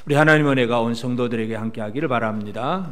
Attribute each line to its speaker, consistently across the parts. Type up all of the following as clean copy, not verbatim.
Speaker 1: 우리 하나님 은혜가 온 성도들에게 함께하기를 바랍니다.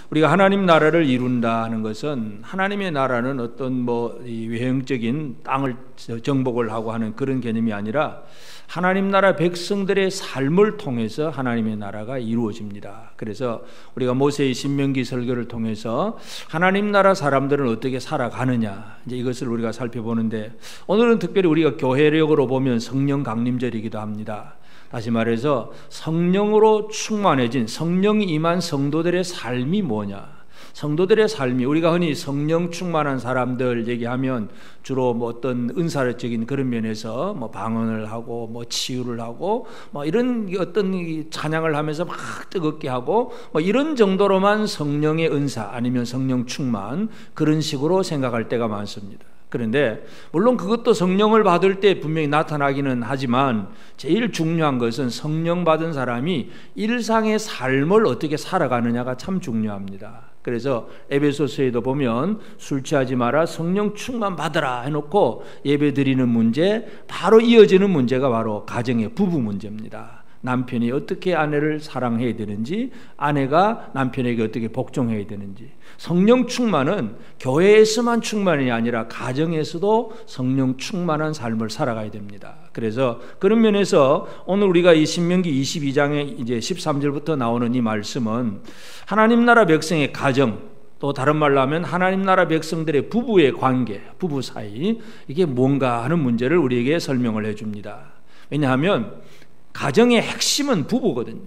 Speaker 1: 우리가 하나님 나라를 이룬다 하는 것은 하나님의 나라는 어떤 이 외형적인 땅을 정복을 하고 하는 그런 개념이 아니라 하나님 나라 백성들의 삶을 통해서 하나님의 나라가 이루어집니다. 그래서 우리가 모세의 신명기 설교를 통해서 하나님 나라 사람들은 어떻게 살아가느냐 이제 이것을 우리가 살펴보는데, 오늘은 특별히 우리가 교회력으로 보면 성령 강림절이기도 합니다. 다시 말해서 성령으로 충만해진, 성령이 임한 성도들의 삶이 뭐냐, 성도들의 삶이, 우리가 흔히 성령 충만한 사람들 얘기하면 주로 어떤 은사적인 그런 면에서 방언을 하고 치유를 하고 이런 어떤 찬양을 하면서 막 뜨겁게 하고 이런 정도로만 성령의 은사 아니면 성령 충만, 그런 식으로 생각할 때가 많습니다. 그런데 물론 그것도 성령을 받을 때 분명히 나타나기는 하지만 제일 중요한 것은 성령 받은 사람이 일상의 삶을 어떻게 살아가느냐가 참 중요합니다. 그래서 에베소서에도 보면 술 취하지 마라, 성령 충만 받으라 해놓고 예배 드리는 문제, 바로 이어지는 문제가 바로 가정의 부부 문제입니다. 남편이 어떻게 아내를 사랑해야 되는지, 아내가 남편에게 어떻게 복종해야 되는지. 성령 충만은 교회에서만 충만이 아니라 가정에서도 성령 충만한 삶을 살아가야 됩니다. 그래서 그런 면에서 오늘 우리가 이 신명기 22장의 이제 13절부터 나오는 이 말씀은 하나님 나라 백성의 가정, 또 다른 말로 하면 하나님 나라 백성들의 부부의 관계, 부부 사이, 이게 뭔가 하는 문제를 우리에게 설명을 해줍니다. 왜냐하면 가정의 핵심은 부부거든요.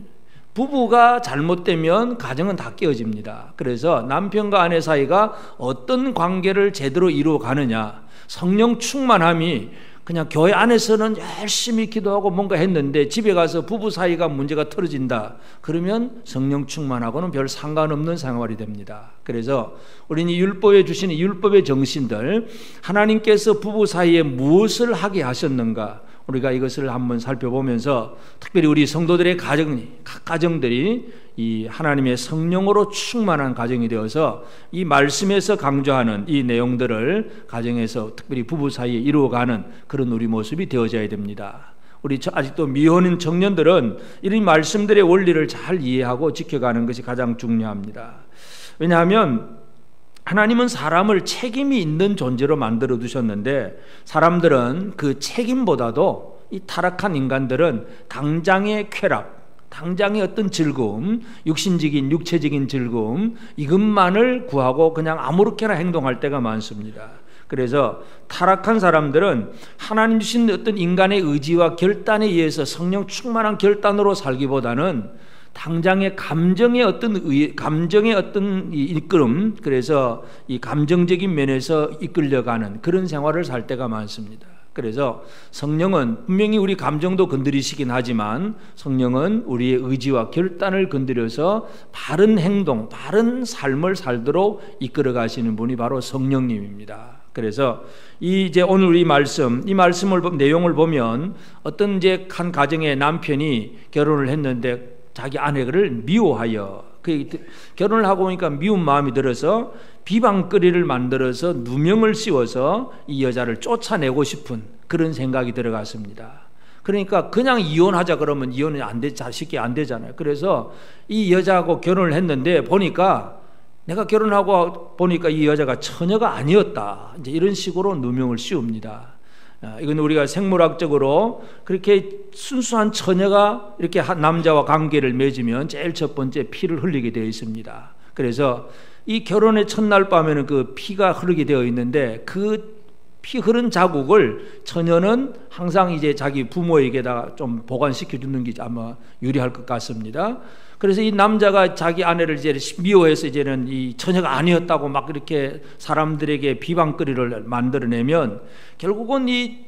Speaker 1: 부부가 잘못되면 가정은 다 깨어집니다. 그래서 남편과 아내 사이가 어떤 관계를 제대로 이루어가느냐, 성령 충만함이 그냥 교회 안에서는 열심히 기도하고 뭔가 했는데 집에 가서 부부 사이가 문제가 틀어진다, 그러면 성령 충만하고는 별 상관없는 생활이 됩니다. 그래서 우리는 이 율법에 주시는 율법의 정신들, 하나님께서 부부 사이에 무엇을 하게 하셨는가, 우리가 이것을 한번 살펴보면서 특별히 우리 성도들의 각 가정들이 이 하나님의 성령으로 충만한 가정이 되어서 이 말씀에서 강조하는 이 내용들을 가정에서 특별히 부부 사이에 이루어가는 그런 우리 모습이 되어져야 됩니다. 우리 아직도 미혼인 청년들은 이런 말씀들의 원리를 잘 이해하고 지켜가는 것이 가장 중요합니다. 왜냐하면 하나님은 사람을 책임이 있는 존재로 만들어 두셨는데, 사람들은 그 책임보다도 이 타락한 인간들은 당장의 쾌락, 당장의 어떤 즐거움, 육체적인 즐거움, 이것만을 구하고 그냥 아무렇게나 행동할 때가 많습니다. 그래서 타락한 사람들은 하나님 주신 어떤 인간의 의지와 결단에 의해서 성령 충만한 결단으로 살기보다는 당장의 감정의 어떤 이끌음, 그래서 이 감정적인 면에서 이끌려가는 그런 생활을 살 때가 많습니다. 그래서 성령은 분명히 우리 감정도 건드리시긴 하지만 성령은 우리의 의지와 결단을 건드려서 바른 행동, 바른 삶을 살도록 이끌어 가시는 분이 바로 성령님입니다. 그래서 이제 오늘 우리 이 말씀을 내용을 보면 어떤 이제 한 가정의 남편이 결혼을 했는데 자기 아내를 미워하여 결혼을 하고 보니까 미운 마음이 들어서 비방거리를 만들어서 누명을 씌워서 이 여자를 쫓아내고 싶은 그런 생각이 들어갔습니다. 그러니까 그냥 이혼하자 그러면 이혼이 쉽게 안 되잖아요. 그래서 이 여자하고 결혼을 했는데 내가 결혼하고 보니까 이 여자가 처녀가 아니었다, 이제 이런 식으로 누명을 씌웁니다. 이건 우리가 생물학적으로 그렇게 순수한 처녀가 이렇게 남자와 관계를 맺으면 제일 첫 번째 피를 흘리게 되어 있습니다. 그래서 이 결혼의 첫날 밤에는 그 피가 흐르게 되어 있는데 그 피 흐른 자국을 처녀는 항상 이제 자기 부모에게다가 좀 보관시켜 주는 게 아마 유리할 것 같습니다. 그래서 이 남자가 자기 아내를 이제 미워해서 이제는 이 처녀가 아니었다고 막 이렇게 사람들에게 비방거리를 만들어내면 결국은 이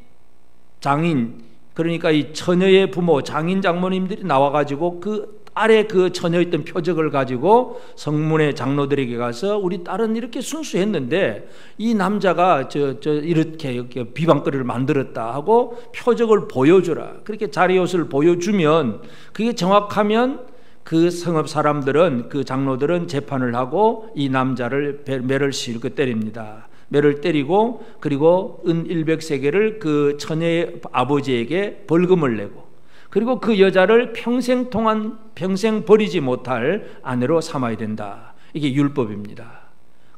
Speaker 1: 장인, 그러니까 이 처녀의 부모, 장인 장모님들이 나와가지고 그 딸의 그 처녀였던 표적을 가지고 성문의 장로들에게 가서 우리 딸은 이렇게 순수했는데 이 남자가 이렇게 비방거리를 만들었다 하고 표적을 보여주라, 그렇게 자리옷을 보여주면 그게 정확하면 그 성읍 사람들은, 그 장로들은 재판을 하고 이 남자를 매를 실고 때립니다. 매를 때리고 그리고 은 100세겔을 그 처녀의 아버지에게 벌금을 내고, 그리고 그 여자를 평생 동안 평생 버리지 못할 아내로 삼아야 된다. 이게 율법입니다.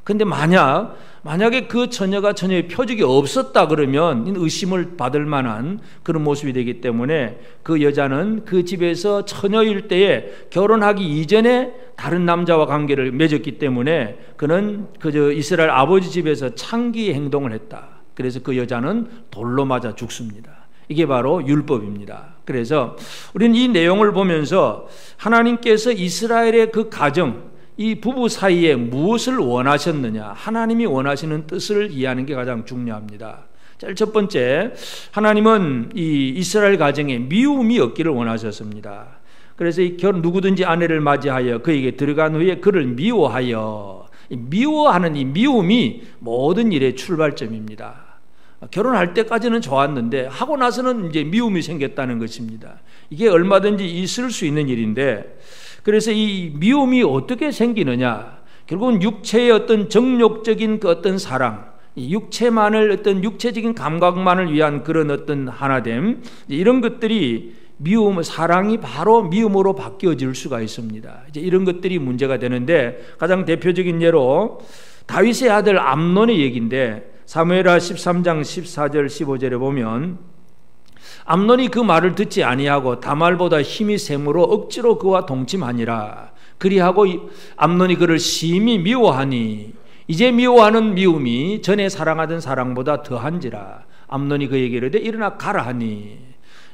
Speaker 1: 근데 만약에 그 처녀가 처녀의 표적이 없었다 그러면 의심을 받을 만한 그런 모습이 되기 때문에 그 여자는 그 집에서 처녀일 때에 결혼하기 이전에 다른 남자와 관계를 맺었기 때문에 그는 그저 이스라엘 아버지 집에서 창기의 행동을 했다. 그래서 그 여자는 돌로 맞아 죽습니다. 이게 바로 율법입니다. 그래서 우리는 이 내용을 보면서 하나님께서 이스라엘의 그 가정, 이 부부 사이에 무엇을 원하셨느냐, 하나님이 원하시는 뜻을 이해하는 게 가장 중요합니다. 제일 첫 번째, 하나님은 이 이스라엘 가정에 미움이 없기를 원하셨습니다. 그래서 누구든지 아내를 맞이하여 그에게 들어간 후에 그를 미워하여, 미워하는 이 미움이 모든 일의 출발점입니다. 결혼할 때까지는 좋았는데 하고 나서는 이제 미움이 생겼다는 것입니다. 이게 얼마든지 있을 수 있는 일인데, 그래서 이 미움이 어떻게 생기느냐, 결국은 육체의 어떤 정욕적인 그 어떤 사랑, 육체만을 어떤 육체적인 감각만을 위한 그런 어떤 하나됨, 이런 것들이 사랑이 바로 미움으로 바뀌어질 수가 있습니다. 이제 이런 것들이 문제가 되는데, 가장 대표적인 예로 다윗의 아들 암논의 얘기인데, 사무엘하 13장 14절 15절에 보면 암논이 그 말을 듣지 아니하고 다말보다 힘이 셈으로 억지로 그와 동침하니라. 그리하고 암논이 그를 심히 미워하니 이제 미워하는 미움이 전에 사랑하던 사랑보다 더한지라. 암논이 그에게 이르되 일어나 가라 하니.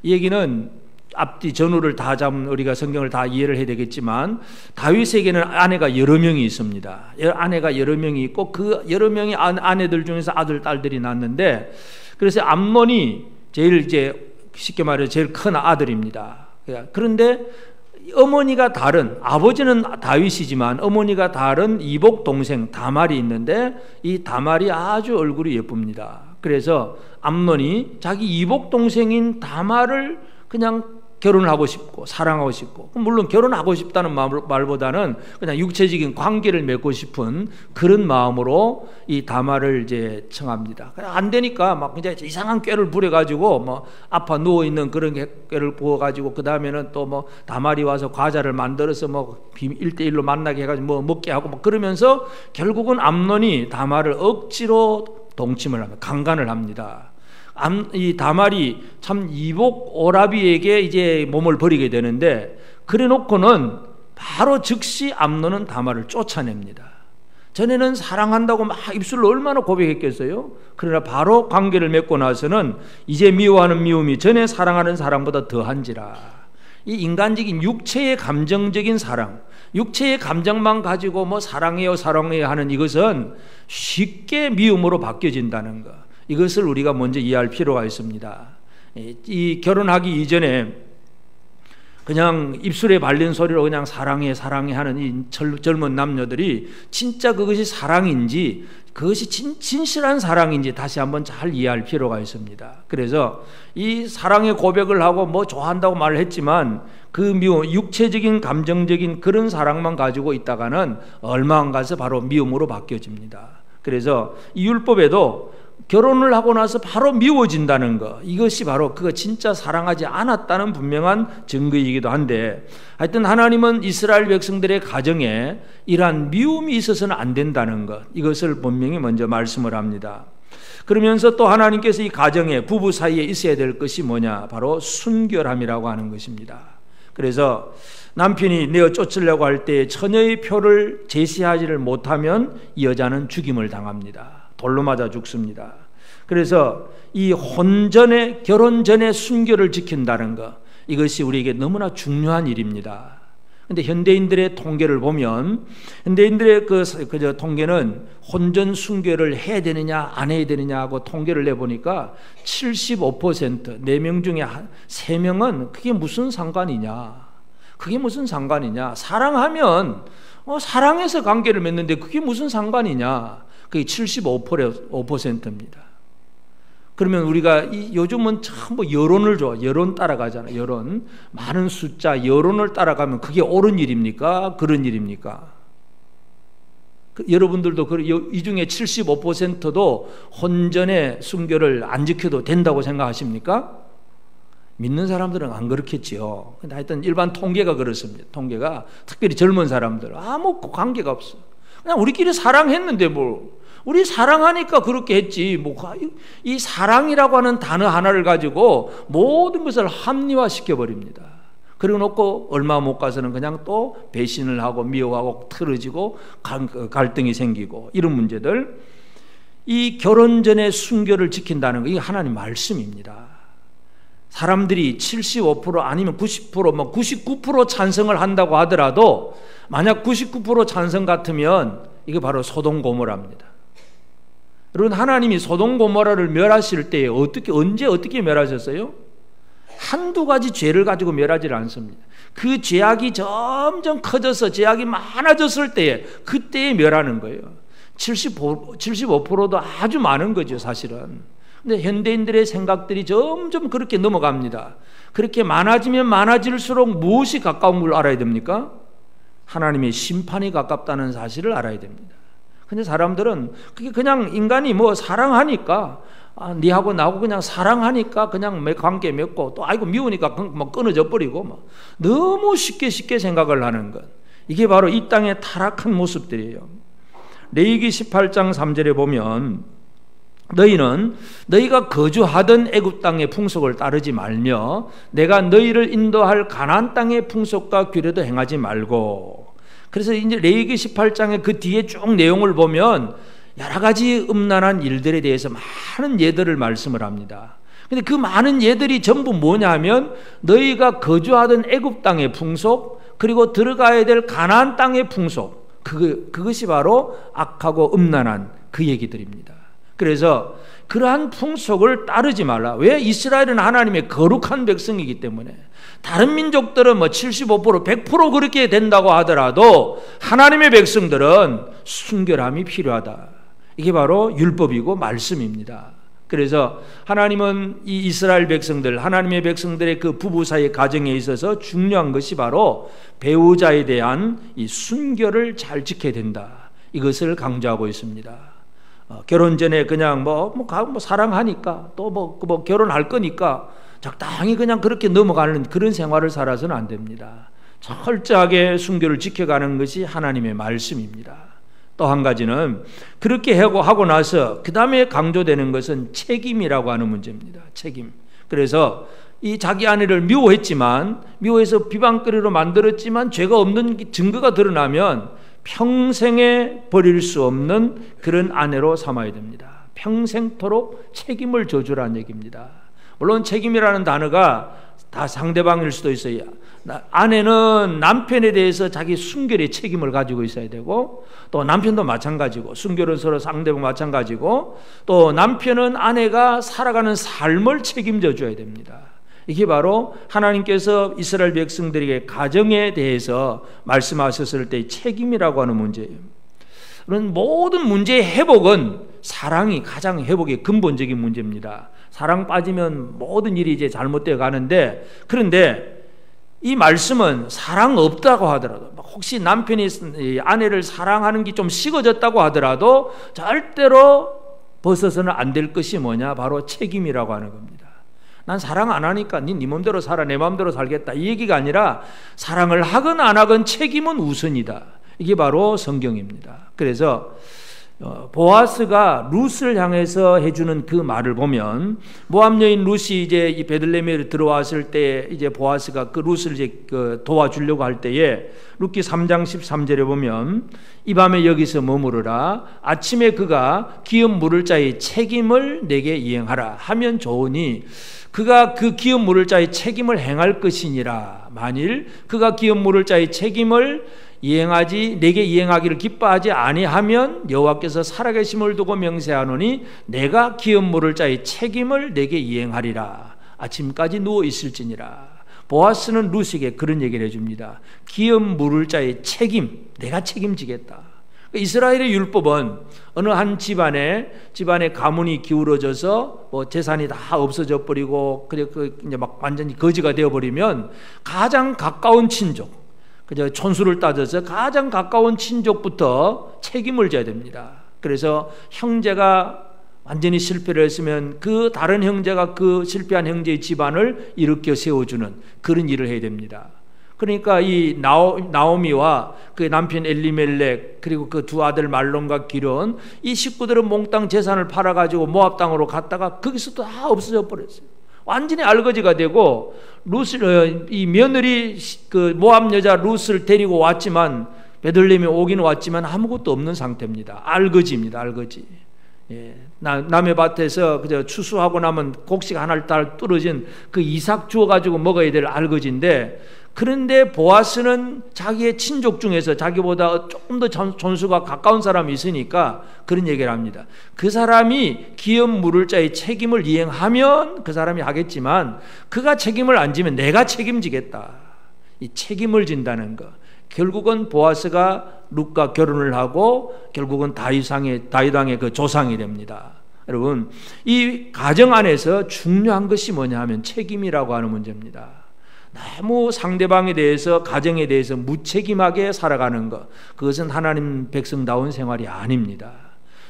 Speaker 1: 이 얘기는 앞뒤 전후를 다 잡으면 우리가 성경을 다 이해를 해야 되겠지만, 다윗에게는 아내가 여러 명이 있습니다. 아내가 여러 명이 있고 그 여러 명의 아내들 중에서 아들 딸들이 낳았는데, 그래서 암논이 제일 이제 쉽게 말해서 제일 큰 아들입니다. 그런데 어머니가 다른, 아버지는 다윗이지만 어머니가 다른 이복 동생 다말이 있는데, 이 다말이 아주 얼굴이 예쁩니다. 그래서 암논이 자기 이복 동생인 다말을 그냥 결혼을 하고 싶고 사랑하고 싶고, 물론 결혼하고 싶다는 말보다는 그냥 육체적인 관계를 맺고 싶은 그런 마음으로 이 다말을 이제 청합니다. 안 되니까 막 이제 이상한 꾀를 부려가지고 뭐 아파 누워 있는 그런 꾀를 부어가지고, 그 다음에는 또 뭐 다말이 와서 과자를 만들어서 뭐 1대1로 만나게 해가지고 뭐 먹게 하고 뭐 그러면서 결국은 암논이 다말을 억지로 동침을 합니다. 강간을 합니다. 이 다말이 참 이복 오라비에게 이제 몸을 버리게 되는데, 그래 놓고는 바로 즉시 암논은 다말을 쫓아냅니다. 전에는 사랑한다고 막 입술로 얼마나 고백했겠어요? 그러나 바로 관계를 맺고 나서는 이제 미워하는 미움이 전에 사랑하는 사랑보다 더한지라. 이 인간적인 육체의 감정적인 사랑, 육체의 감정만 가지고 뭐 사랑해요 사랑해요 하는 이것은 쉽게 미움으로 바뀌어진다는 것, 이것을 우리가 먼저 이해할 필요가 있습니다. 이 결혼하기 이전에 그냥 입술에 발린 소리로 그냥 사랑해 사랑해 하는 이 젊은 남녀들이 진짜 그것이 사랑인지, 그것이 진실한 사랑인지 다시 한번 잘 이해할 필요가 있습니다. 그래서 이 사랑의 고백을 하고 뭐 좋아한다고 말을 했지만 그 미움, 육체적인 감정적인 그런 사랑만 가지고 있다가는 얼마 안 가서 바로 미움으로 바뀌어집니다. 그래서 이 율법에도 결혼을 하고 나서 바로 미워진다는 것, 이것이 바로 그가 진짜 사랑하지 않았다는 분명한 증거이기도 한데, 하여튼 하나님은 이스라엘 백성들의 가정에 이러한 미움이 있어서는 안 된다는 것, 이것을 분명히 먼저 말씀을 합니다. 그러면서 또 하나님께서 이 가정에 부부 사이에 있어야 될 것이 뭐냐, 바로 순결함이라고 하는 것입니다. 그래서 남편이 내어 쫓으려고 할 때 처녀의 표를 제시하지를 못하면 이 여자는 죽임을 당합니다. 돌로 맞아 죽습니다. 그래서 이 혼전의, 결혼 전에 순결을 지킨다는 것, 이것이 우리에게 너무나 중요한 일입니다. 그런데 현대인들의 통계를 보면, 현대인들의 그 통계는 혼전 순결을 해야 되느냐 안 해야 되느냐 하고 통계를 내보니까 75%, 4명 중에 3명은 그게 무슨 상관이냐, 그게 무슨 상관이냐, 사랑하면 사랑해서 관계를 맺는데 그게 무슨 상관이냐, 그게 75%입니다. 그러면 우리가 요즘은 참 뭐 여론을 여론 따라가잖아요. 여론, 많은 숫자 여론을 따라가면 그게 옳은 일입니까? 그런 일입니까? 여러분들도 이 중에 75%도 혼전의 순결을 안 지켜도 된다고 생각하십니까? 믿는 사람들은 안 그렇겠지요. 근데 하여튼 일반 통계가 그렇습니다. 통계가 특별히 젊은 사람들 아무 관계가 없어. 그냥 우리끼리 사랑했는데 뭐 우리 사랑하니까 그렇게 했지. 뭐 이 사랑이라고 하는 단어 하나를 가지고 모든 것을 합리화시켜 버립니다. 그리고 놓고 얼마 못 가서는 그냥 또 배신을 하고 미워하고 틀어지고 갈등이 생기고 이런 문제들. 이 결혼 전에 순결을 지킨다는 거 이게 하나님 말씀입니다. 사람들이 75% 아니면 90% 뭐 99% 찬성을 한다고 하더라도 만약 99% 찬성 같으면 이게 바로 소돔 고모라입니다. 여러분, 하나님이 소돔 고모라를 멸하실 때에 언제 어떻게 멸하셨어요? 한두 가지 죄를 가지고 멸하지 않습니다. 그 죄악이 점점 커져서 죄악이 많아졌을 때에 그때에 멸하는 거예요. 75%도 아주 많은 거죠, 사실은. 근데 현대인들의 생각들이 점점 그렇게 넘어갑니다. 그렇게 많아지면 많아질수록 무엇이 가까운 걸 알아야 됩니까? 하나님의 심판이 가깝다는 사실을 알아야 됩니다. 근데 사람들은 그게 그냥 인간이 뭐 사랑하니까 니하고 나하고 그냥 사랑하니까 그냥 관계 맺고 또 아이고 미우니까 뭐 끊어져 버리고 뭐 너무 쉽게 생각을 하는 것. 이게 바로 이 땅의 타락한 모습들이에요. 레위기 18장 3절에 보면 너희는 너희가 거주하던 애굽 땅의 풍속을 따르지 말며 내가 너희를 인도할 가나안 땅의 풍속과 규례도 행하지 말고. 그래서 이제 레위기 18장의 그 뒤에 쭉 내용을 보면 여러 가지 음란한 일들에 대해서 많은 예들을 말씀을 합니다. 근데 그 많은 예들이 전부 뭐냐 하면 너희가 거주하던 애굽 땅의 풍속 그리고 들어가야 될 가나안 땅의 풍속 그것이 바로 악하고 음란한 그 얘기들입니다. 그래서 그러한 풍속을 따르지 말라. 왜? 이스라엘은 하나님의 거룩한 백성이기 때문에. 다른 민족들은 뭐 75%, 100% 그렇게 된다고 하더라도 하나님의 백성들은 순결함이 필요하다. 이게 바로 율법이고 말씀입니다. 그래서 하나님은 이 이스라엘 백성들, 하나님의 백성들의 그 부부 사이 가정에 있어서 중요한 것이 바로 배우자에 대한 이 순결을 잘 지켜야 된다. 이것을 강조하고 있습니다. 결혼 전에 그냥 뭐 사랑하니까 또 뭐 결혼할 거니까 적당히 그냥 그렇게 넘어가는 그런 생활을 살아서는 안 됩니다. 철저하게 순결을 지켜가는 것이 하나님의 말씀입니다. 또 한 가지는 그렇게 하고 나서 그 다음에 강조되는 것은 책임이라고 하는 문제입니다. 책임. 그래서 이 자기 아내를 미워해서 비방거리로 만들었지만 죄가 없는 증거가 드러나면 평생에 버릴 수 없는 그런 아내로 삼아야 됩니다. 평생토록 책임을 져주라는 얘기입니다. 물론 책임이라는 단어가 다 상대방일 수도 있어요. 아내는 남편에 대해서 자기 순결의 책임을 가지고 있어야 되고 또 남편도 마찬가지고 순결은 서로 상대방 마찬가지고 또 남편은 아내가 살아가는 삶을 책임져 줘야 됩니다. 이게 바로 하나님께서 이스라엘 백성들에게 가정에 대해서 말씀하셨을 때의 책임이라고 하는 문제예요. 그런 모든 문제의 회복은 사랑이 가장 회복의 근본적인 문제입니다. 사랑 빠지면 모든 일이 이제 잘못되어 가는데, 그런데 이 말씀은 사랑 없다고 하더라도 혹시 남편이 아내를 사랑하는 게 좀 식어졌다고 하더라도 절대로 벗어서는 안 될 것이 뭐냐? 바로 책임이라고 하는 겁니다. 난 사랑 안 하니까 네 맘대로 살아, 내 맘대로 살겠다, 이 얘기가 아니라 사랑을 하건 안 하건 책임은 우선이다. 이게 바로 성경입니다. 그래서 보아스가 룻을 향해서 해주는 그 말을 보면, 모압 여인 룻이 이제 이 베들레헴에 들어왔을 때 이제 보아스가 그 룻을 이제 도와주려고 할 때에 룻기 3장 13절에 보면, 이 밤에 여기서 머무르라. 아침에 그가 기업 물을 자의 책임을 내게 이행하라 하면 좋으니, 그가 그 기업 물을 자의 책임을 행할 것이니라. 만일 그가 기업 물을 자의 책임을 내게 이행하기를 기뻐하지 아니하면 여호와께서 살아계심을 두고 명세하노니 내가 기업 물을 자의 책임을 내게 이행하리라. 아침까지 누워 있을지니라. 보아스는 룻에게 그런 얘기를 해줍니다. 기업 물을 자의 책임, 내가 책임지겠다. 이스라엘의 율법은 어느 한 집안에 가문이 기울어져서 뭐 재산이 다 없어져 버리고 그래 이제 막 완전히 거지가 되어 버리면 가장 가까운 친족, 그저 촌수를 따져서 가장 가까운 친족부터 책임을 져야 됩니다. 그래서 형제가 완전히 실패를 했으면 그 다른 형제가 그 실패한 형제의 집안을 일으켜 세워주는 그런 일을 해야 됩니다. 그러니까 이 나오미와 그 남편 엘리멜렉 그리고 그 두 아들 말론과 기론, 이 식구들은 몽땅 재산을 팔아가지고 모압 땅으로 갔다가 거기서 또 다 없어져 버렸어요. 완전히 알거지가 되고, 이 며느리 그 모압 여자 룻을 데리고 왔지만, 베들레헴에 오긴 왔지만 아무것도 없는 상태입니다. 알거지입니다. 알거지. 예. 남의 밭에서 그저 추수하고 나면 곡식 하나를 달 떨어진 그 이삭 주워가지고 먹어야 될 알거지인데, 그런데 보아스는 자기의 친족 중에서 자기보다 조금 더 존수가 가까운 사람이 있으니까 그런 얘기를 합니다. 그 사람이 기업 물을 자의 책임을 이행하면 그 사람이 하겠지만, 그가 책임을 안 지면 내가 책임지겠다. 이 책임을 진다는 거. 결국은 보아스가 룻과 결혼을 하고 결국은 다윗 왕의 그 조상이 됩니다. 여러분, 이 가정 안에서 중요한 것이 뭐냐 하면 책임이라고 하는 문제입니다. 너무 상대방에 대해서, 가정에 대해서 무책임하게 살아가는 것, 그것은 하나님 백성다운 생활이 아닙니다.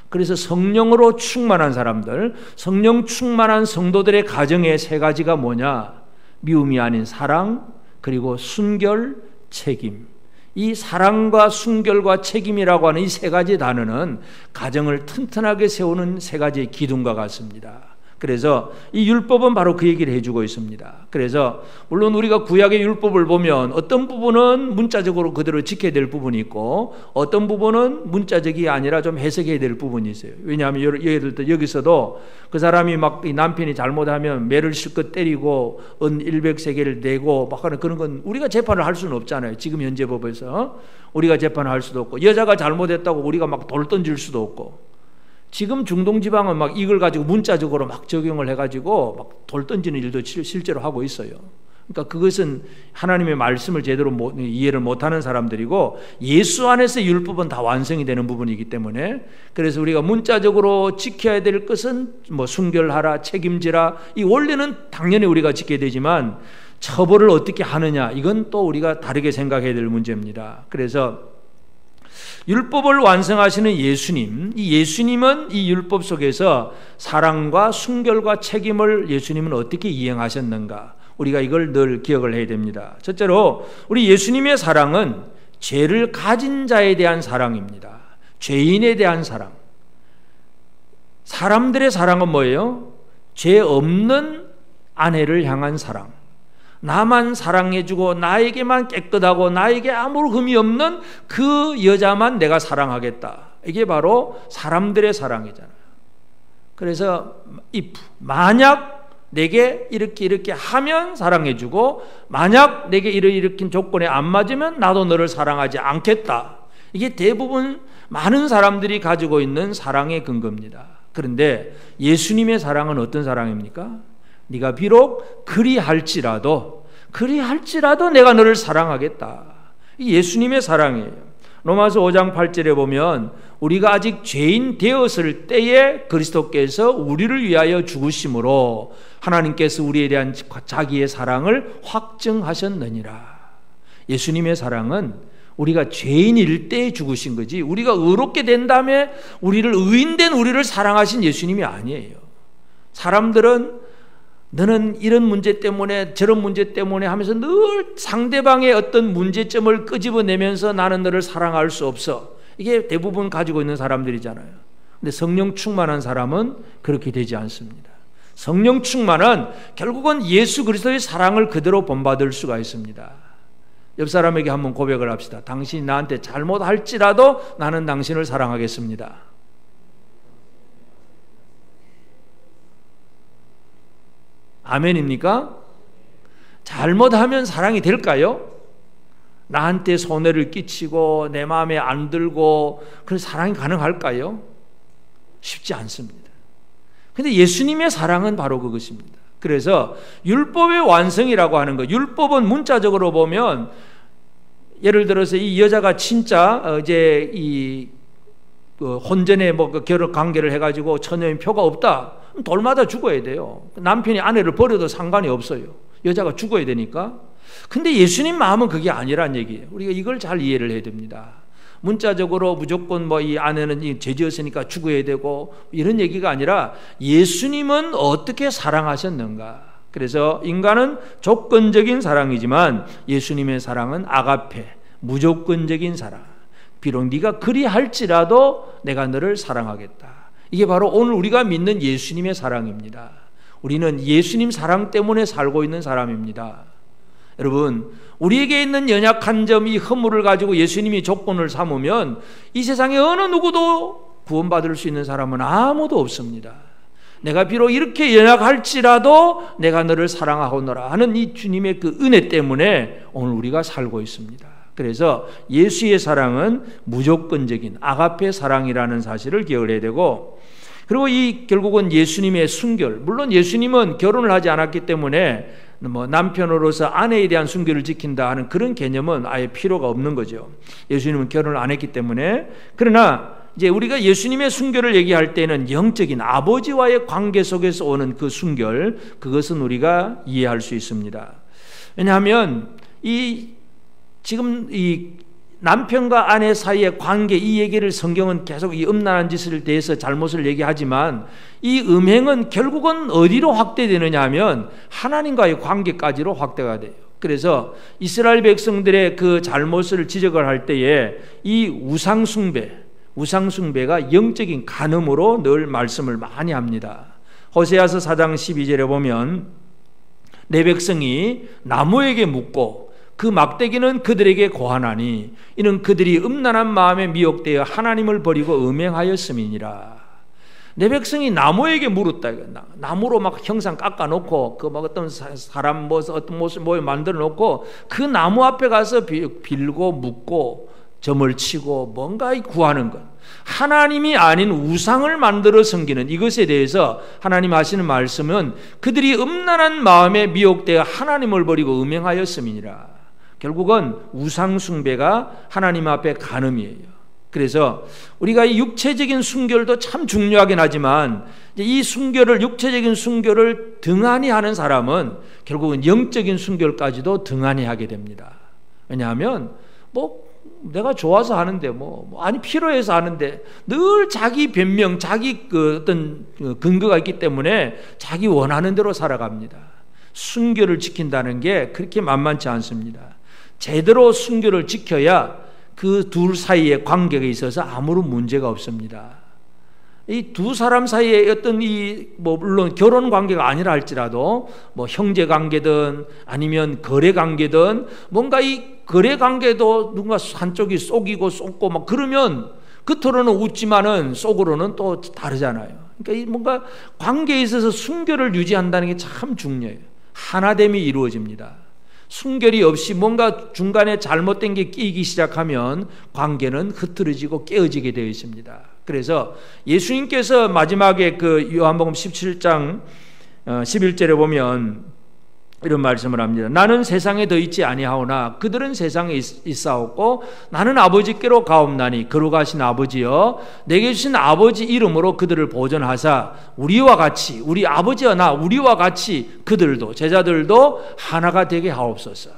Speaker 1: 그래서 성령으로 충만한 사람들, 성령 충만한 성도들의 가정의 세 가지가 뭐냐? 미움이 아닌 사랑, 그리고 순결, 책임. 이 사랑과 순결과 책임이라고 하는 이 세 가지 단어는 가정을 튼튼하게 세우는 세 가지의 기둥과 같습니다. 그래서 이 율법은 바로 그 얘기를 해주고 있습니다. 그래서 물론 우리가 구약의 율법을 보면 어떤 부분은 문자적으로 그대로 지켜야 될 부분이 있고, 어떤 부분은 문자적이 아니라 좀 해석해야 될 부분이 있어요. 왜냐하면 예를 들어 여기서도 그 사람이 막 남편이 잘못하면 매를 실컷 때리고 은 100세겔을 내고 막 하는 그런 건 우리가 재판을 할 수는 없잖아요. 지금 현재 법에서 우리가 재판을 할 수도 없고, 여자가 잘못했다고 우리가 막 돌 던질 수도 없고, 지금 중동지방은 막 이걸 가지고 문자적으로 막 적용을 해가지고 막 돌 던지는 일도 실제로 하고 있어요. 그러니까 그것은 하나님의 말씀을 제대로 이해를 못하는 사람들이고, 예수 안에서 율법은 다 완성이 되는 부분이기 때문에, 그래서 우리가 문자적으로 지켜야 될 것은 뭐 순결하라, 책임지라, 이 원리는 당연히 우리가 지켜야 되지만 처벌을 어떻게 하느냐, 이건 또 우리가 다르게 생각해야 될 문제입니다. 그래서 율법을 완성하시는 예수님, 이 예수님은 이 율법 속에서 사랑과 순결과 책임을 예수님은 어떻게 이행하셨는가, 우리가 이걸 늘 기억을 해야 됩니다. 첫째로 우리 예수님의 사랑은 죄를 가진 자에 대한 사랑입니다. 죄인에 대한 사랑. 사람들의 사랑은 뭐예요? 죄 없는 아내를 향한 사랑. 나만 사랑해주고 나에게만 깨끗하고 나에게 아무 흠이 없는 그 여자만 내가 사랑하겠다. 이게 바로 사람들의 사랑이잖아요. 그래서 만약 내게 이렇게 하면 사랑해주고, 만약 내게 일으킨 조건에 안 맞으면 나도 너를 사랑하지 않겠다. 이게 대부분 많은 사람들이 가지고 있는 사랑의 근거입니다. 그런데 예수님의 사랑은 어떤 사랑입니까? 네가 비록 그리할지라도 내가 너를 사랑하겠다. 이 예수님의 사랑이에요. 로마서 5장 8절에 보면 우리가 아직 죄인 되었을 때에 그리스도께서 우리를 위하여 죽으심으로 하나님께서 우리에 대한 자기의 사랑을 확증하셨느니라. 예수님의 사랑은 우리가 죄인일 때 죽으신 거지, 우리가 의롭게 된 다음에 의인된 우리를 사랑하신 예수님이 아니에요. 사람들은 너는 이런 문제 때문에 저런 문제 때문에 하면서 늘 상대방의 어떤 문제점을 끄집어내면서 나는 너를 사랑할 수 없어. 이게 대부분 가지고 있는 사람들이잖아요. 근데 성령 충만한 사람은 그렇게 되지 않습니다. 성령 충만은 결국은 예수 그리스도의 사랑을 그대로 본받을 수가 있습니다. 옆 사람에게 한번 고백을 합시다. 당신이 나한테 잘못할지라도 나는 당신을 사랑하겠습니다. 아멘입니까? 잘못하면 사랑이 될까요? 나한테 손해를 끼치고 내 마음에 안 들고 그런 사랑이 가능할까요? 쉽지 않습니다. 그런데 예수님의 사랑은 바로 그것입니다. 그래서 율법의 완성이라고 하는 것, 율법은 문자적으로 보면 예를 들어서 이 여자가 진짜 이제 이 혼전에 결혼 관계를 해가지고 처녀인 표가 없다. 돌마다 죽어야 돼요. 남편이 아내를 버려도 상관이 없어요. 여자가 죽어야 되니까. 근데 예수님 마음은 그게 아니란 얘기예요. 우리가 이걸 잘 이해를 해야 됩니다. 문자적으로 무조건 뭐 이 아내는 죄 지었으니까 죽어야 되고 이런 얘기가 아니라 예수님은 어떻게 사랑하셨는가. 그래서 인간은 조건적인 사랑이지만 예수님의 사랑은 아가페, 무조건적인 사랑. 비록 네가 그리할지라도 내가 너를 사랑하겠다. 이게 바로 오늘 우리가 믿는 예수님의 사랑입니다. 우리는 예수님 사랑 때문에 살고 있는 사람입니다. 여러분, 우리에게 있는 연약한 점, 이 허물을 가지고 예수님이 조건을 삼으면 이 세상에 어느 누구도 구원받을 수 있는 사람은 아무도 없습니다. 내가 비록 이렇게 연약할지라도 내가 너를 사랑하오노라 하는 이 주님의 그 은혜 때문에 오늘 우리가 살고 있습니다. 그래서 예수의 사랑은 무조건적인 아가페 사랑이라는 사실을 기억을 해야 되고, 그리고 이 결국은 예수님의 순결, 물론 예수님은 결혼을 하지 않았기 때문에 뭐 남편으로서 아내에 대한 순결을 지킨다 하는 그런 개념은 아예 필요가 없는 거죠. 예수님은 결혼을 안 했기 때문에. 그러나 이제 우리가 예수님의 순결을 얘기할 때는 영적인 아버지와의 관계 속에서 오는 그 순결, 그것은 우리가 이해할 수 있습니다. 왜냐하면 지금 이 남편과 아내 사이의 관계, 이 얘기를 성경은 계속 이 음란한 짓을 대해서 잘못을 얘기하지만 이 음행은 결국은 어디로 확대되느냐 하면 하나님과의 관계까지로 확대가 돼요. 그래서 이스라엘 백성들의 그 잘못을 지적을 할 때에 이 우상숭배가 영적인 간음으로 늘 말씀을 많이 합니다. 호세아서 4장 12절에 보면 내 백성이 나무에게 묻고 그 막대기는 그들에게 고하나니 이는 그들이 음란한 마음에 미혹되어 하나님을 버리고 음행하였음이니라. 내 백성이 나무에게 물었다. 나무로 막 형상 깎아놓고 그 막 어떤 사람 어떤 모습 만들어 놓고 그 나무 앞에 가서 빌고 묻고 점을 치고 뭔가 구하는 것. 하나님이 아닌 우상을 만들어 섬기는 이것에 대해서 하나님 하시는 말씀은 그들이 음란한 마음에 미혹되어 하나님을 버리고 음행하였음이니라. 결국은 우상 숭배가 하나님 앞에 간음이에요. 그래서 우리가 이 육체적인 순결도 참 중요하긴 하지만 이 순결을, 육체적인 순결을 등한히 하는 사람은 결국은 영적인 순결까지도 등한히 하게 됩니다. 왜냐하면 내가 좋아서 하는데 아니 필요해서 하는데 늘 자기 변명, 자기 어떤 근거가 있기 때문에 자기 원하는 대로 살아갑니다. 순결을 지킨다는 게 그렇게 만만치 않습니다. 제대로 순결을 지켜야 그 둘 사이의 관계가 있어서 아무런 문제가 없습니다. 이 두 사람 사이에 어떤 물론 결혼 관계가 아니라 할지라도 형제 관계든 아니면 거래 관계든 뭔가 이 거래 관계도 누군가 한쪽이 속이고 쏟고 막 그러면 겉으로는 웃지만은 속으로는 또 다르잖아요. 그러니까 뭔가 관계에 있어서 순결을 유지한다는 게 참 중요해요. 하나됨이 이루어집니다. 순결이 없이 뭔가 중간에 잘못된 게 끼기 시작하면 관계는 흐트러지고 깨어지게 되어 있습니다. 그래서 예수님께서 마지막에 그 요한복음 17장 11절에 보면 이런 말씀을 합니다. 나는 세상에 더 있지 아니하오나 그들은 세상에 있사옵고 나는 아버지께로 가옵나니 거룩하신 아버지여 내게 주신 아버지 이름으로 그들을 보존하사 우리와 같이, 우리 아버지와 나 우리와 같이 그들도, 제자들도 하나가 되게 하옵소서.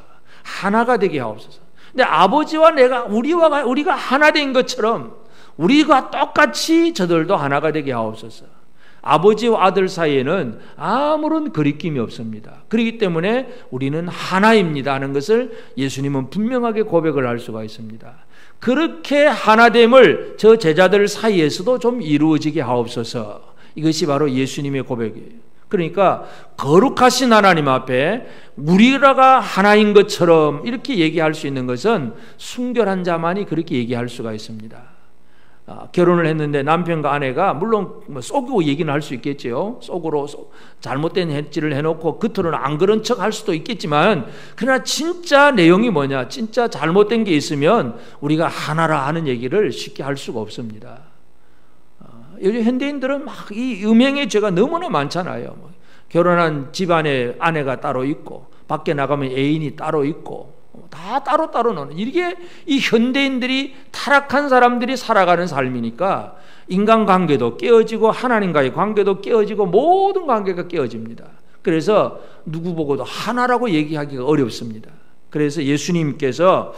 Speaker 1: 하나가 되게 하옵소서. 근데 아버지와 우리가 하나 된 것처럼 우리가 똑같이 저들도 하나가 되게 하옵소서. 아버지와 아들 사이에는 아무런 거리낌이 없습니다. 그렇기 때문에 우리는 하나입니다 하는 것을 예수님은 분명하게 고백을 할 수가 있습니다. 그렇게 하나됨을 저 제자들 사이에서도 좀 이루어지게 하옵소서. 이것이 바로 예수님의 고백이에요. 그러니까 거룩하신 하나님 앞에 우리가 하나인 것처럼 이렇게 얘기할 수 있는 것은 순결한 자만이 그렇게 얘기할 수가 있습니다. 결혼을 했는데 남편과 아내가 물론 속이고 얘기는 할 수 있겠죠. 속으로 잘못된 행실을 해놓고 겉으로는 안 그런 척 할 수도 있겠지만 그러나 진짜 내용이 뭐냐, 진짜 잘못된 게 있으면 우리가 하나라 하는 얘기를 쉽게 할 수가 없습니다. 요즘 현대인들은 막 이 음행의 죄가 너무나 많잖아요. 결혼한 집안에 아내가 따로 있고 밖에 나가면 애인이 따로 있고 다 따로따로 노는, 이게 이 현대인들이 타락한 사람들이 살아가는 삶이니까 인간관계도 깨어지고 하나님과의 관계도 깨어지고 모든 관계가 깨어집니다. 그래서 누구 보고도 하나라고 얘기하기가 어렵습니다. 그래서 예수님께서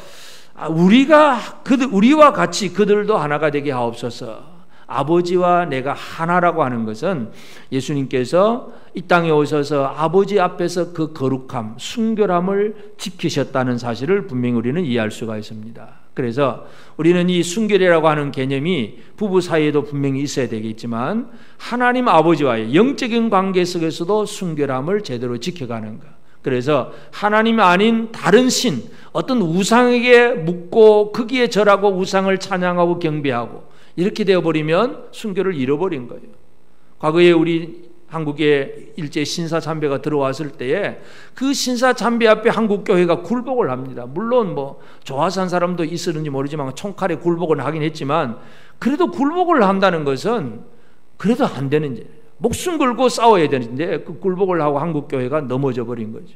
Speaker 1: 우리와 같이 그들도 하나가 되게 하옵소서. 아버지와 내가 하나라고 하는 것은 예수님께서 이 땅에 오셔서 아버지 앞에서 그 거룩함, 순결함을 지키셨다는 사실을 분명히 우리는 이해할 수가 있습니다. 그래서 우리는 이 순결이라고 하는 개념이 부부 사이에도 분명히 있어야 되겠지만 하나님 아버지와의 영적인 관계 속에서도 순결함을 제대로 지켜가는 것. 그래서 하나님 아닌 다른 신, 어떤 우상에게 묻고 거기에 절하고 우상을 찬양하고 경배하고 이렇게 되어버리면 순결을 잃어버린 거예요. 과거에 우리 한국에 일제 신사참배가 들어왔을 때에 그 신사참배 앞에 한국교회가 굴복을 합니다. 물론 뭐 좋아서 한 사람도 있었는지 모르지만 총칼에 굴복을 하긴 했지만 그래도 굴복을 한다는 것은 그래도 안 되는 일. 목숨 걸고 싸워야 되는데 그 굴복을 하고 한국교회가 넘어져 버린 거죠.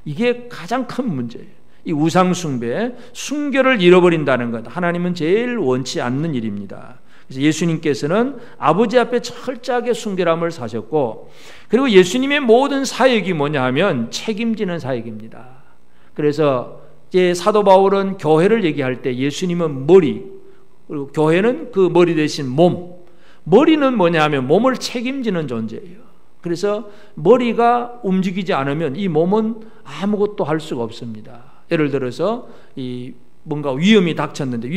Speaker 1: 이게 가장 큰 문제예요. 이 우상숭배, 순결을 잃어버린다는 것, 하나님은 제일 원치 않는 일입니다. 그래서 예수님께서는 아버지 앞에 철저하게 순결함을 사셨고, 그리고 예수님의 모든 사역이 뭐냐 하면 책임지는 사역입니다. 그래서 이제 사도 바울은 교회를 얘기할 때 예수님은 머리, 그리고 교회는 그 머리 대신 몸, 머리는 뭐냐 하면 몸을 책임지는 존재예요. 그래서 머리가 움직이지 않으면 이 몸은 아무것도 할 수가 없습니다. 예를 들어서 이 뭔가 위험이 닥쳤는데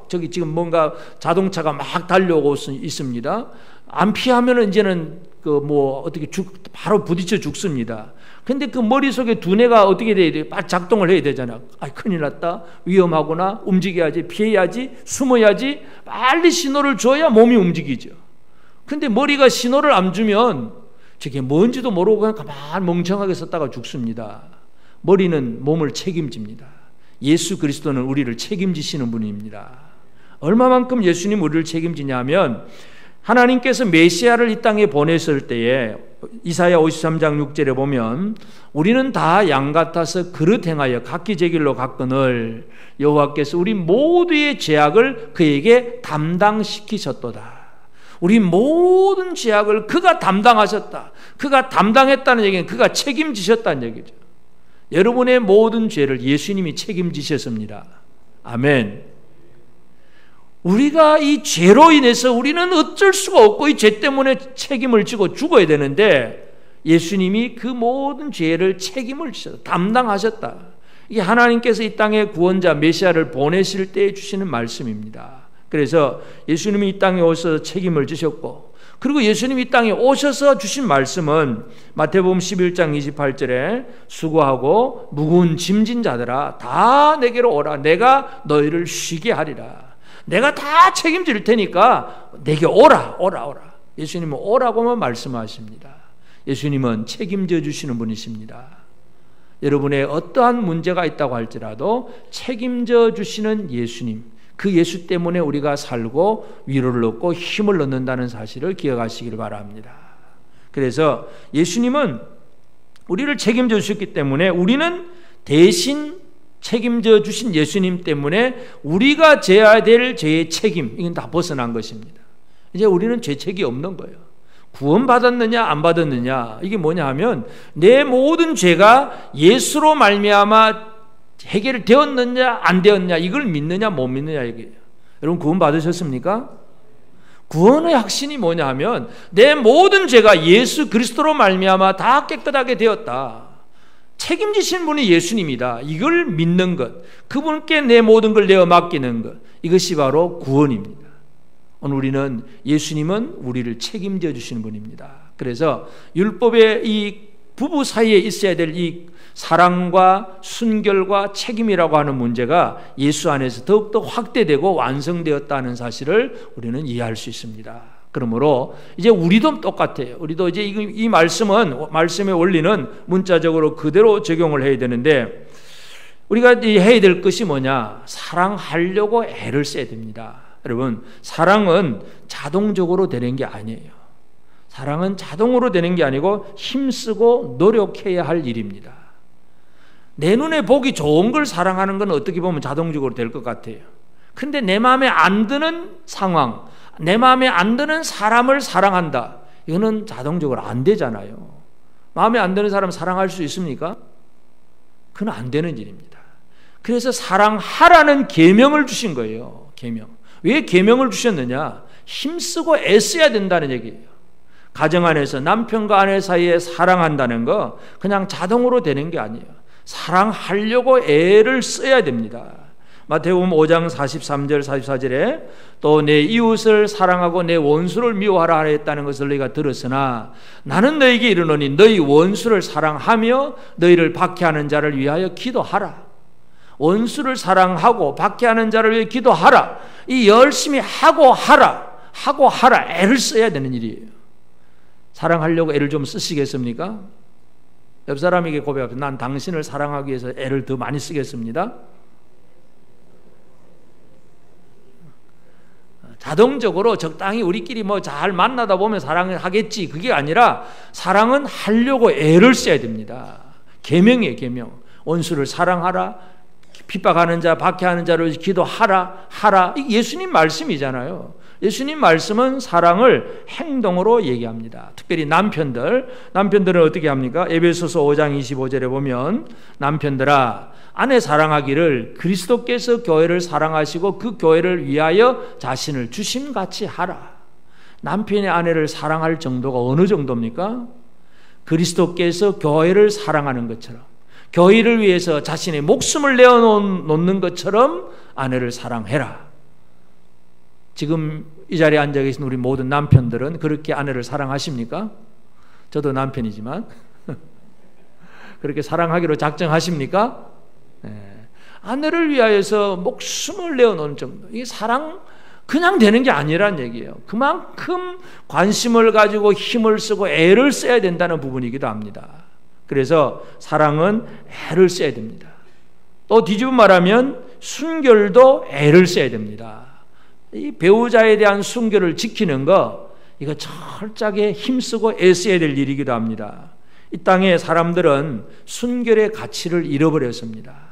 Speaker 1: 저기 지금 뭔가 자동차가 막 달려오고 있습니다. 안 피하면은 이제는 어떻게 바로 부딪혀 죽습니다. 근데 그 머릿속에 두뇌가 어떻게 돼야 돼요? 빨리 작동을 해야 되잖아. 큰일 났다. 위험하구나. 움직여야지. 피해야지. 숨어야지. 빨리 신호를 줘야 몸이 움직이죠. 근데 머리가 신호를 안 주면 저게 뭔지도 모르고 그냥 가만히 멍청하게 섰다가 죽습니다. 머리는 몸을 책임집니다. 예수 그리스도는 우리를 책임지시는 분입니다. 얼마만큼 예수님 우리를 책임지냐면 하나님께서 메시아를 이 땅에 보냈을 때에 이사야 53장 6절에 보면 우리는 다 양 같아서 그릇 행하여 각기 제 길로 갔거늘 여호와께서 우리 모두의 죄악을 그에게 담당시키셨도다. 우리 모든 죄악을 그가 담당하셨다. 그가 담당했다는 얘기는 그가 책임지셨다는 얘기죠. 여러분의 모든 죄를 예수님이 책임지셨습니다. 아멘. 우리가 이 죄로 인해서 우리는 어쩔 수가 없고 이 죄 때문에 책임을 지고 죽어야 되는데 예수님이 그 모든 죄를 책임을 지셨다. 담당하셨다. 이게 하나님께서 이 땅에 구원자 메시아를 보내실 때 주시는 말씀입니다. 그래서 예수님이 이 땅에 오셔서 책임을 지셨고, 그리고 예수님이 이 땅에 오셔서 주신 말씀은 마태복음 11장 28절에 수고하고 무거운 짐진 자들아 다 내게로 오라. 내가 너희를 쉬게 하리라. 내가 다 책임질 테니까 내게 오라. 예수님은 오라고만 말씀하십니다. 예수님은 책임져 주시는 분이십니다. 여러분의 어떠한 문제가 있다고 할지라도 책임져 주시는 예수님, 그 예수 때문에 우리가 살고 위로를 얻고 힘을 얻는다는 사실을 기억하시길 바랍니다. 그래서 예수님은 우리를 책임져 주셨기 때문에 우리는 대신 책임져 주신 예수님 때문에 우리가 져야 될 죄의 책임, 이건 다 벗어난 것입니다. 이제 우리는 죄책이 없는 거예요. 구원받았느냐 안 받았느냐, 이게 뭐냐 하면 내 모든 죄가 예수로 말미암아 해결되었느냐 안 되었느냐, 이걸 믿느냐 못 믿느냐 얘기예요. 여러분 구원 받으셨습니까? 구원의 확신이 뭐냐 하면 내 모든 죄가 예수 그리스도로 말미암아 다 깨끗하게 되었다. 책임지신 분이 예수님이다. 이걸 믿는 것, 그분께 내 모든 걸 내어 맡기는 것, 이것이 바로 구원입니다. 오늘 우리는 예수님은 우리를 책임져 주시는 분입니다. 그래서 율법의 이 부부 사이에 있어야 될 이 사랑과 순결과 책임이라고 하는 문제가 예수 안에서 더욱더 확대되고 완성되었다는 사실을 우리는 이해할 수 있습니다. 그러므로 이제 우리도 똑같아요. 우리도 이제 이 말씀의 원리는 문자적으로 그대로 적용을 해야 되는데, 우리가 해야 될 것이 뭐냐? 사랑하려고 애를 써야 됩니다. 여러분, 사랑은 자동적으로 되는 게 아니에요. 사랑은 자동으로 되는 게 아니고 힘쓰고 노력해야 할 일입니다. 내 눈에 보기 좋은 걸 사랑하는 건 어떻게 보면 자동적으로 될 것 같아요. 근데 내 마음에 안 드는 상황, 내 마음에 안 드는 사람을 사랑한다, 이거는 자동적으로 안 되잖아요. 마음에 안 드는 사람 사랑할 수 있습니까? 그건 안 되는 일입니다. 그래서 사랑하라는 계명을 주신 거예요. 계명. 왜 계명을 주셨느냐? 힘쓰고 애써야 된다는 얘기예요. 가정 안에서 남편과 아내 사이에 사랑한다는 거 그냥 자동으로 되는 게 아니에요. 사랑하려고 애를 써야 됩니다. 마태복음 5장 43절 44절에 또 내 이웃을 사랑하고 내 원수를 미워하라 하였다는 것을 너희가 들었으나 나는 너희에게 이르노니 너희 원수를 사랑하며 너희를 박해하는 자를 위하여 기도하라. 원수를 사랑하고 박해하는 자를 위해 기도하라. 이 열심히 하고 하라. 애를 써야 되는 일이에요. 사랑하려고 애를 좀 쓰시겠습니까? 옆 사람에게 고백합니다. 난 당신을 사랑하기 위해서 애를 더 많이 쓰겠습니다. 자동적으로 적당히 우리끼리 뭐 잘 만나다 보면 사랑을 하겠지. 그게 아니라 사랑은 하려고 애를 써야 됩니다. 계명이에요, 계명. 원수를 사랑하라. 핍박하는 자, 박해하는 자를 기도하라. 이게 예수님 말씀이잖아요. 예수님 말씀은 사랑을 행동으로 얘기합니다. 특별히 남편들은 어떻게 합니까? 에베소서 5장 25절에 보면 남편들아 아내 사랑하기를 그리스도께서 교회를 사랑하시고 그 교회를 위하여 자신을 주심같이 하라. 남편이 아내를 사랑할 정도가 어느 정도입니까? 그리스도께서 교회를 사랑하는 것처럼, 교회를 위해서 자신의 목숨을 내어놓는 것처럼 아내를 사랑해라. 지금 이 자리에 앉아 계신 우리 모든 남편들은 그렇게 아내를 사랑하십니까? 저도 남편이지만 그렇게 사랑하기로 작정하십니까? 네. 아내를 위하여서 목숨을 내어놓는 정도. 이게 사랑 그냥 되는 게 아니란 얘기예요. 그만큼 관심을 가지고 힘을 쓰고 애를 써야 된다는 부분이기도 합니다. 그래서 사랑은 애를 써야 됩니다. 또 뒤집어 말하면 순결도 애를 써야 됩니다. 이 배우자에 대한 순결을 지키는 거, 이거 철저하게 힘쓰고 애써야 될 일이기도 합니다. 이 땅의 사람들은 순결의 가치를 잃어버렸습니다.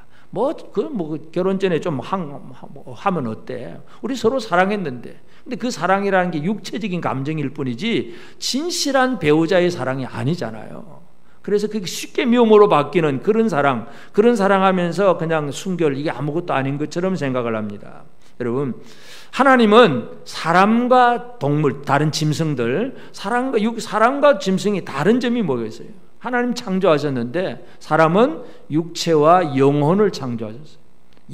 Speaker 1: 결혼 전에 좀 하면 어때? 우리 서로 사랑했는데. 근데 그 사랑이라는 게 육체적인 감정일 뿐이지 진실한 배우자의 사랑이 아니잖아요. 그래서 그게 쉽게 미움으로 바뀌는 그런 사랑하면서 그냥 순결, 이게 아무것도 아닌 것처럼 생각을 합니다. 여러분, 하나님은 사람과 동물, 다른 짐승들, 사람과 짐승이 다른 점이 뭐가 있어요? 하나님 창조하셨는데 사람은 육체와 영혼을 창조하셨어요.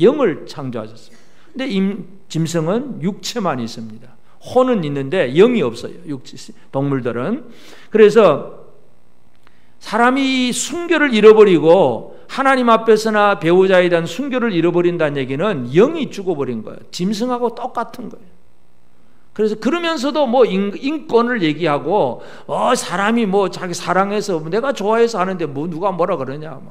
Speaker 1: 영을 창조하셨어요. 근데 짐승은 육체만 있습니다. 혼은 있는데 영이 없어요. 동물들은. 그래서 사람이 순결을 잃어버리고 하나님 앞에서나 배우자에 대한 순결을 잃어버린다는 얘기는 영이 죽어버린 거예요. 짐승하고 똑같은 거예요. 그래서 그러면서도 인권을 얘기하고 사람이 자기 사랑해서 내가 좋아해서 하는데 누가 뭐라 그러냐.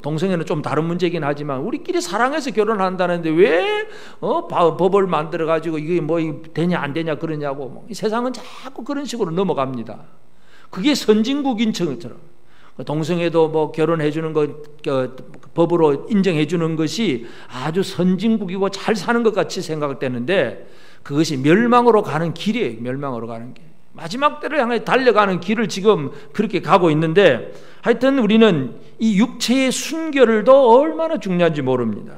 Speaker 1: 동성애는 좀 다른 문제이긴 하지만 우리끼리 사랑해서 결혼한다는데 왜 법을 만들어 가지고 이게 되냐 안 되냐 그러냐고. 이 세상은 자꾸 그런 식으로 넘어갑니다. 그게 선진국인 것처럼 동성애도 결혼해 주는 것 법으로 인정해 주는 것이 아주 선진국이고 잘 사는 것 같이 생각되는데 그것이 멸망으로 가는 길이에요. 멸망으로 가는 길. 마지막 때를 향해 달려가는 길을 지금 그렇게 가고 있는데 하여튼 우리는 이 육체의 순결도 얼마나 중요한지 모릅니다.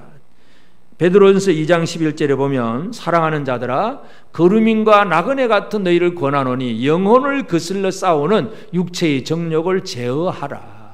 Speaker 1: 베드로전서 2장 11절에 보면 사랑하는 자들아 거루민과 나그네 같은 너희를 권하노니 영혼을 거슬러 싸우는 육체의 정욕을 제어하라.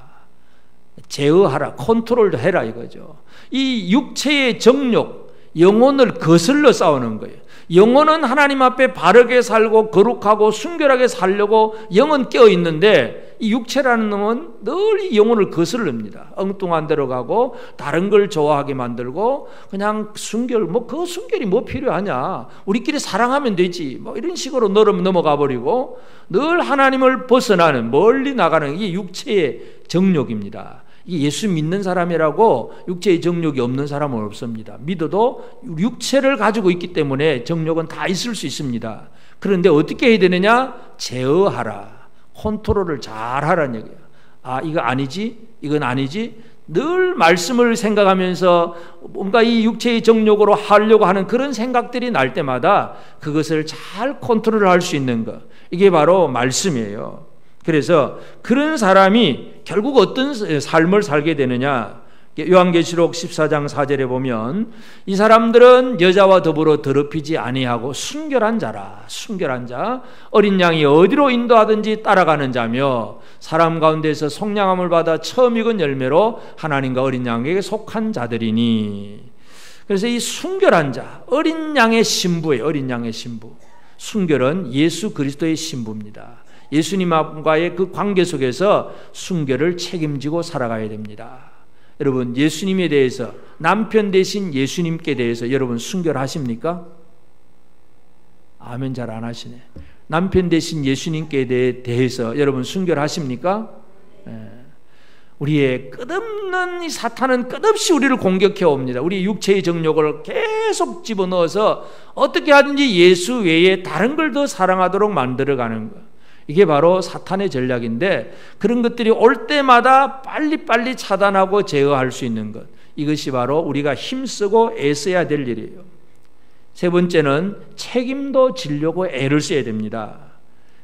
Speaker 1: 컨트롤도 해라 이거죠. 이 육체의 정욕, 영혼을 거슬러 싸우는 거예요. 영혼은 하나님 앞에 바르게 살고 거룩하고 순결하게 살려고 영은 깨어 있는데 이 육체라는 놈은 늘 이 영혼을 거슬릅니다. 엉뚱한 데로 가고 다른 걸 좋아하게 만들고 그냥 순결 그 순결이 필요하냐? 우리끼리 사랑하면 되지. 이런 식으로 넘어가 버리고 늘 하나님을 벗어나는 멀리 나가는 이게 육체의 정욕입니다. 이게 예수 믿는 사람이라고 육체의 정욕이 없는 사람은 없습니다. 믿어도 육체를 가지고 있기 때문에 정욕은 다 있을 수 있습니다. 그런데 어떻게 해야 되느냐? 제어하라. 컨트롤을 잘 하라는 얘기예요. 이거 아니지? 이건 아니지? 늘 말씀을 생각하면서 뭔가 이 육체의 정욕으로 하려고 하는 그런 생각들이 날 때마다 그것을 잘 컨트롤할 수 있는 것, 이게 바로 말씀이에요. 그래서 그런 사람이 결국 어떤 삶을 살게 되느냐? 요한계시록 14장 4절에 보면 이 사람들은 여자와 더불어 더럽히지 아니하고 순결한 자라. 순결한 자, 어린 양이 어디로 인도하든지 따라가는 자며 사람 가운데서 속량함을 받아 처음 익은 열매로 하나님과 어린 양에게 속한 자들이니. 그래서 이 순결한 자, 어린 양의 신부예요. 어린 양의 신부. 순결은 예수 그리스도의 신부입니다. 예수님과의 그 관계 속에서 순결을 책임지고 살아가야 됩니다. 여러분, 예수님에 대해서, 남편 대신 예수님께 대해서 여러분 순결하십니까? 아멘. 잘 안 하시네. 남편 대신 예수님께 대해서 여러분 순결하십니까? 우리의 끝없는 이 사탄은 끝없이 우리를 공격해 옵니다. 우리 육체의 정욕을 계속 집어넣어서 어떻게 하든지 예수 외에 다른 걸 더 사랑하도록 만들어가는 것. 이게 바로 사탄의 전략인데, 그런 것들이 올 때마다 빨리빨리 차단하고 제어할 수 있는 것, 이것이 바로 우리가 힘쓰고 애써야 될 일이에요. 세 번째는 책임도 지려고 애를 써야 됩니다.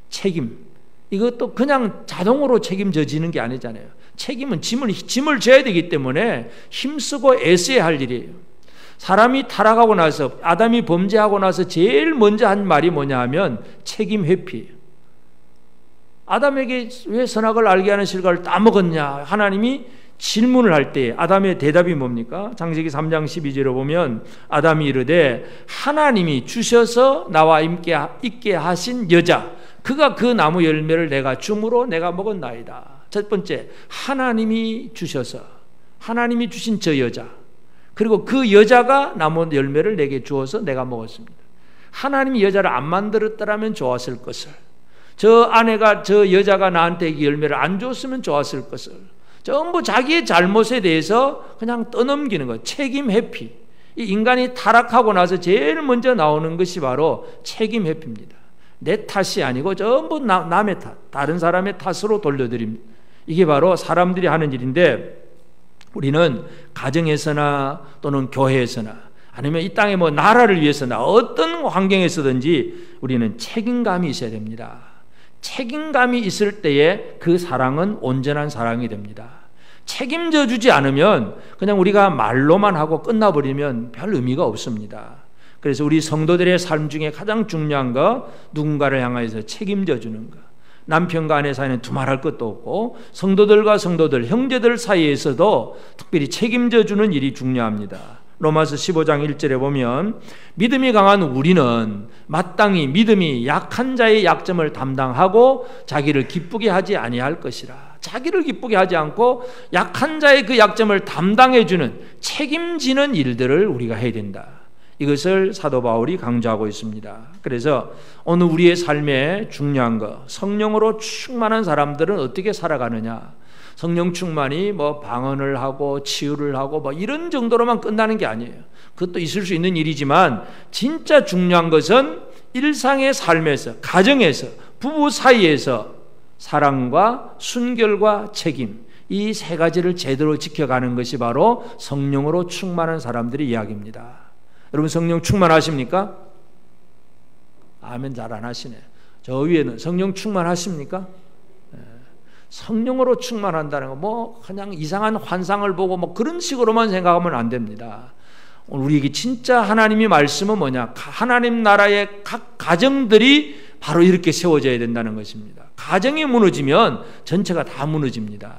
Speaker 1: 책임, 이것도 그냥 자동으로 책임져지는 게 아니잖아요. 책임은 짐을 져야 되기 때문에 힘쓰고 애써야 할 일이에요. 사람이 타락하고 나서, 아담이 범죄하고 나서 제일 먼저 한 말이 뭐냐 하면 책임 회피예요. 아담에게 왜 선악을 알게 하는 실과를 따먹었냐? 하나님이 질문을 할 때 아담의 대답이 뭡니까? 창세기 3장 12절에 보면 아담이 이르되 하나님이 주셔서 나와 있게 하신 여자, 그가 그 나무 열매를 내가 줌으로 내가 먹었나이다. 첫 번째, 하나님이 주셔서, 하나님이 주신 저 여자, 그리고 그 여자가 나무 열매를 내게 주어서 내가 먹었습니다. 하나님이 여자를 안 만들었더라면 좋았을 것을, 저 여자가 나한테 열매를 안 줬으면 좋았을 것을, 전부 자기의 잘못에 대해서 그냥 떠넘기는 것, 책임 회피. 이 인간이 타락하고 나서 제일 먼저 나오는 것이 바로 책임 회피입니다. 내 탓이 아니고 전부 남의 탓, 다른 사람의 탓으로 돌려드립니다. 이게 바로 사람들이 하는 일인데, 우리는 가정에서나 또는 교회에서나 아니면 이 땅에 나라를 위해서나 어떤 환경에서든지 우리는 책임감이 있어야 됩니다. 책임감이 있을 때에 그 사랑은 온전한 사랑이 됩니다. 책임져 주지 않으면 그냥 우리가 말로만 하고 끝나버리면 별 의미가 없습니다. 그래서 우리 성도들의 삶 중에 가장 중요한 거, 누군가를 향해서 책임져 주는 것. 남편과 아내 사이는 두말할 것도 없고, 성도들과 성도들, 형제들 사이에서도 특별히 책임져 주는 일이 중요합니다. 로마서 15장 1절에 보면 믿음이 강한 우리는 마땅히 믿음이 약한 자의 약점을 담당하고 자기를 기쁘게 하지 아니할 것이라. 자기를 기쁘게 하지 않고 약한 자의 그 약점을 담당해 주는, 책임지는 일들을 우리가 해야 된다. 이것을 사도 바울이 강조하고 있습니다. 그래서 오늘 우리의 삶에 중요한 거, 성령으로 충만한 사람들은 어떻게 살아가느냐. 성령 충만이 방언을 하고 치유를 하고 이런 정도로만 끝나는 게 아니에요. 그것도 있을 수 있는 일이지만 진짜 중요한 것은 일상의 삶에서, 가정에서, 부부 사이에서 사랑과 순결과 책임, 이 세 가지를 제대로 지켜가는 것이 바로 성령으로 충만한 사람들의 이야기입니다. 여러분, 성령 충만하십니까? 아멘. 잘 안 하시네. 저 위에는 성령 충만하십니까? 성령으로 충만한다는 거 그냥 이상한 환상을 보고 그런 식으로만 생각하면 안 됩니다. 우리에게 진짜 하나님이 말씀은 뭐냐? 하나님 나라의 각 가정들이 바로 이렇게 세워져야 된다는 것입니다. 가정이 무너지면 전체가 다 무너집니다.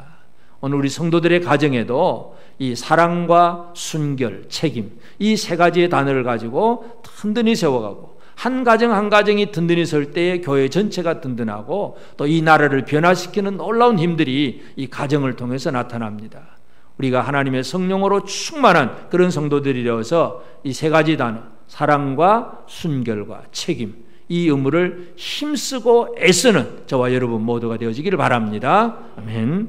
Speaker 1: 오늘 우리 성도들의 가정에도 이 사랑과 순결, 책임, 이 세 가지의 단어를 가지고 든든히 세워가고, 한 가정 한 가정이 든든히 설 때에 교회 전체가 든든하고 또 이 나라를 변화시키는 놀라운 힘들이 이 가정을 통해서 나타납니다. 우리가 하나님의 성령으로 충만한 그런 성도들이라서 이 세 가지 단어, 사랑과 순결과 책임, 이 의무를 힘쓰고 애쓰는 저와 여러분 모두가 되어지기를 바랍니다. 아멘.